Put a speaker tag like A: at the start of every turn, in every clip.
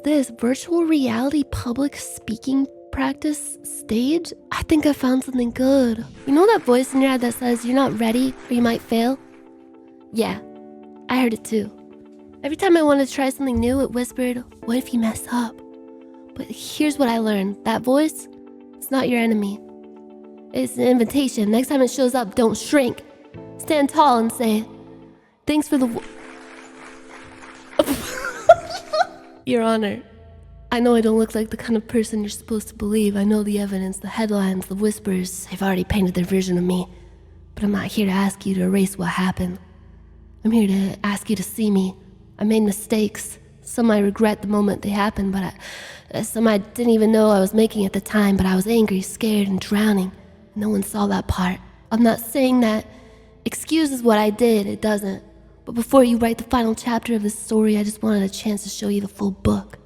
A: this? Virtual reality public speaking practice stage? I think I found something good. You know that voice in your head that says you're not ready or you might fail? Yeah, I heard it too. Every time I wanted to try something new, it whispered, what if you mess up? But here's what I learned. That voice, it's not your enemy. It's an invitation. Next time it shows up, don't shrink. Stand tall and say, thanks for the... Your Honor, I know I don't look like the kind of person you're supposed to believe. I know the evidence, the headlines, the whispers. They've already painted their version of me. But I'm not here to ask you to erase what happened. I'm here to ask you to see me. I made mistakes. Some I regret the moment they happened, but some I didn't even know I was making at the time, but I was angry, scared, and drowning. No one saw that part. I'm not saying that excuses what I did, it doesn't. But before you write the final chapter of this story, I just wanted a chance to show you the full book.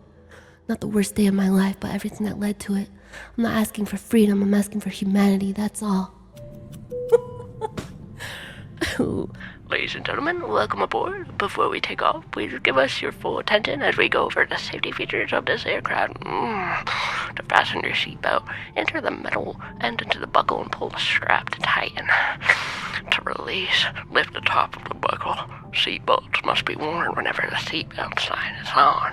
A: Not the worst day of my life, but everything that led to it. I'm not asking for freedom, I'm asking for humanity, that's all.
B: Ladies and gentlemen, welcome aboard. Before we take off, please give us your full attention as we go over the safety features of this aircraft. To fasten your seatbelt, enter the metal end into the buckle and pull the strap to tighten. To release, lift the top of the buckle. Seatbelts must be worn whenever the seatbelt sign is on.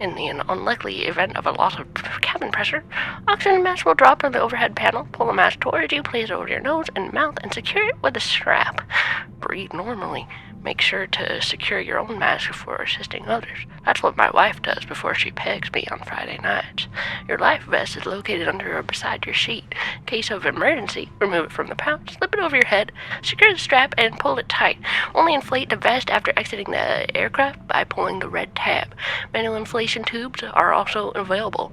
B: In the unlikely event of a loss of cabin pressure, oxygen mask will drop from the overhead panel. Pull the mask towards you, place it over your nose and mouth, and secure it with a strap. Breathe normally. Make sure to secure your own mask before assisting others. That's what my wife does before she pegs me on Friday nights. Your life vest is located under or beside your seat. In case of emergency, remove it from the pouch, slip it over your head, secure the strap, and pull it tight. Only inflate the vest after exiting the aircraft by pulling the red tab. Manual inflation tubes are also available.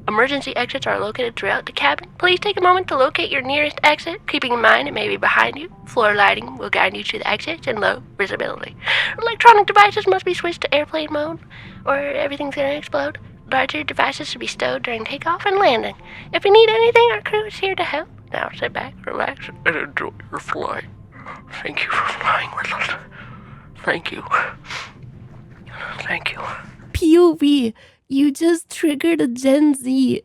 B: Emergency exits are located throughout the cabin. Please take a moment to locate your nearest exit, keeping in mind it may be behind you. Floor lighting will guide you to the exits in low visibility. Electronic devices must be switched to airplane mode, or everything's going to explode. Larger devices should be stowed during takeoff and landing. If you need anything, our crew is here to help. Now sit back, relax, and enjoy your flight. Thank you for flying with us. Thank you. Thank you.
A: POV, you just triggered a Gen Z.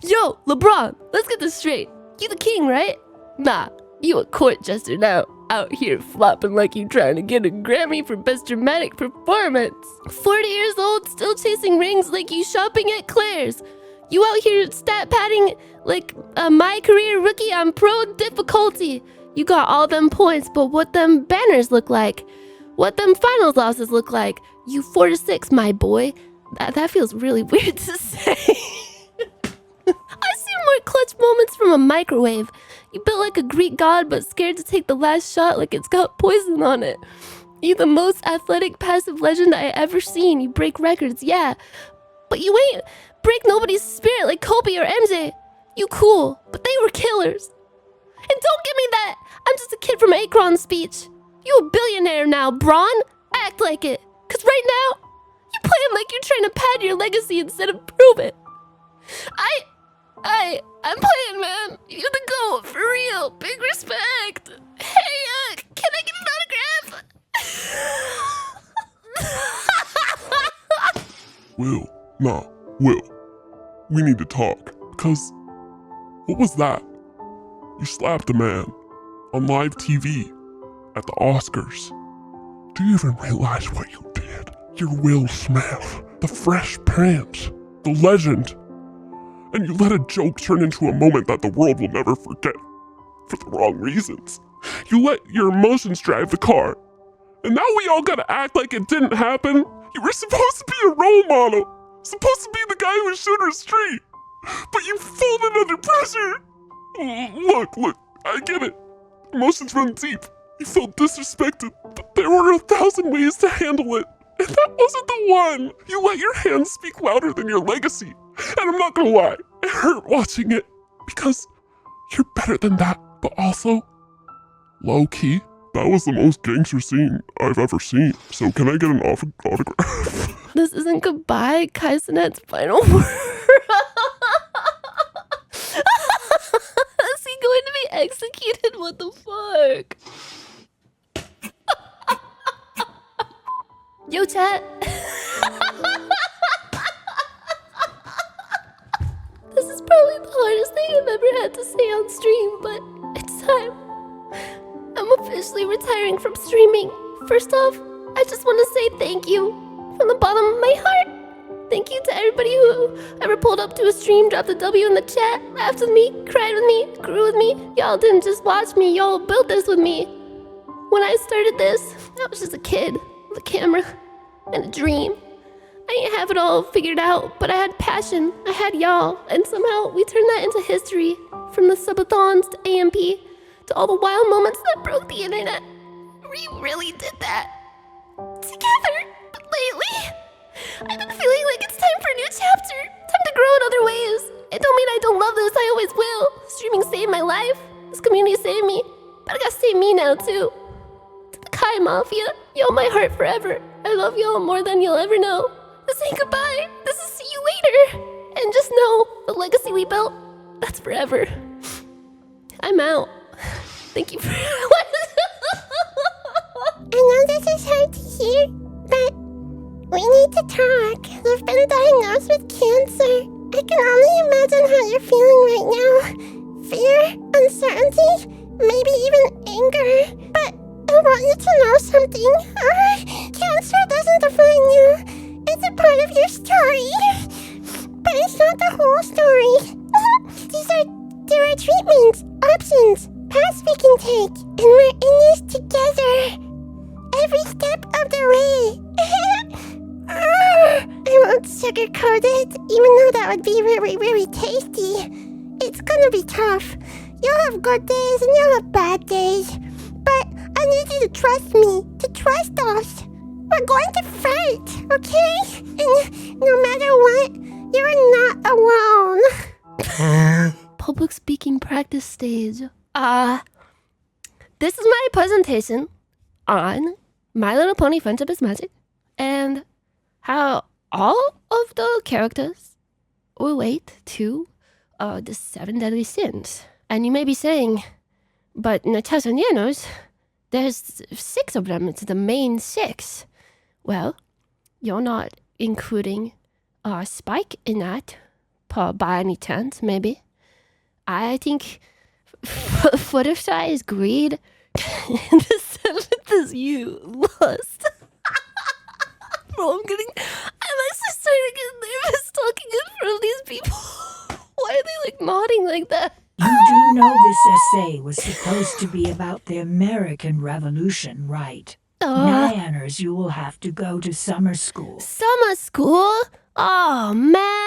A: Yo, LeBron, let's get this straight. You the king, right? Nah, you a court jester now. Out here flopping like you trying to get a Grammy for best dramatic performance. 40 years old, still chasing rings like you shopping at Claire's. You out here stat padding like a my career rookie on pro difficulty. You got all them points, but what them banners look like? What them finals losses look like? You 4-6, my boy. That feels really weird to say. I see more clutch moments from a microwave. You built like a Greek god, but scared to take the last shot like it's got poison on it. You the most athletic passive legend I ever seen. You break records, yeah. But you ain't break nobody's spirit like Kobe or MJ. You cool, but they were killers. And don't give me that! I'm just a kid from Akron's speech. You a billionaire now, Braun? Act like it. Cause right now, you're playing like you're trying to pad your legacy instead of prove it. I'm playing, man. You the GOAT, for real. Big respect. Hey, can I get an autograph?
C: Will, we need to talk, because what was that? You slapped a man on live TV at the Oscars. Do you even realize what you did? You're Will Smith, the Fresh Prince, the legend. And you let a joke turn into a moment that the world will never forget for the wrong reasons. You let your emotions drive the car. And now we all gotta act like it didn't happen. You were supposed to be a role model. Supposed to be the guy who shoot her straight. But you folded under pressure. Look, I get it. Emotions run deep. You felt disrespected, but there were 1,000 ways to handle it. And that wasn't the one. You let your hands speak louder than your legacy. And I'm not gonna lie, it hurt watching it. Because you're better than that, but also low-key. That was the most gangster scene I've ever seen. So can I get an autograph?
A: This isn't goodbye, Kai Cenat's final word. Is he going to be executed. What the fuck? Yo, chat. This is probably the hardest thing I've ever had to say on stream, but it's time. I'm officially retiring from streaming. First off, I just want to say thank you from the bottom of my heart. Thank you to everybody who ever pulled up to a stream, dropped a W in the chat, laughed with me, cried with me, grew with me. Y'all didn't just watch me, y'all built this with me. When I started this, I was just a kid with a camera and a dream. I didn't have it all figured out, but I had passion. I had y'all, and somehow we turned that into history. From the subathons to AMP to all the wild moments that broke the internet. We really did that together. But lately, I've been feeling like it's time for a new chapter. Time to grow in other ways. It don't mean I don't love this, I always will. Streaming saved my life. This community saved me. But I gotta save me now, too. To the Kai Mafia, y'all my heart forever. I love y'all more than you'll ever know. This ain't goodbye. This is see you later. And just know, the legacy we built, that's forever. I'm out. Thank you for what?
D: I know this is hard to hear, but we need to talk. You've been diagnosed with cancer. I can only imagine how you're feeling right now. Fear, uncertainty, maybe even anger. But I want you to know something. Cancer doesn't define you. It's a part of your story. But it's not the whole story. There are treatments, options, paths we can take, and we're in this together. Every step of the way. I won't sugarcoat it, even though that would be really, really tasty. It's gonna be tough. You'll have good days and you'll have bad days. But I need you to trust me, to trust us. We're going to fight, okay? And no matter what, you're not alone.
A: Public speaking practice stage. This is my presentation on My Little Pony Friendship is Magic and how all of the characters relate to the 7 deadly sins. And you may be saying, but Natasha Nyanners, there's 6 of them. It's the main 6. Well, you're not including Spike in that, by any chance, maybe. I think Fluttershy is greed. The 7th is you, Lust. Bro, I'm actually starting to get nervous talking in front of these people. Why are they like nodding like that?
E: You do know this essay was supposed to be about the American Revolution, right? Nyanners, you will have to go to summer school.
A: Summer school? Oh, man.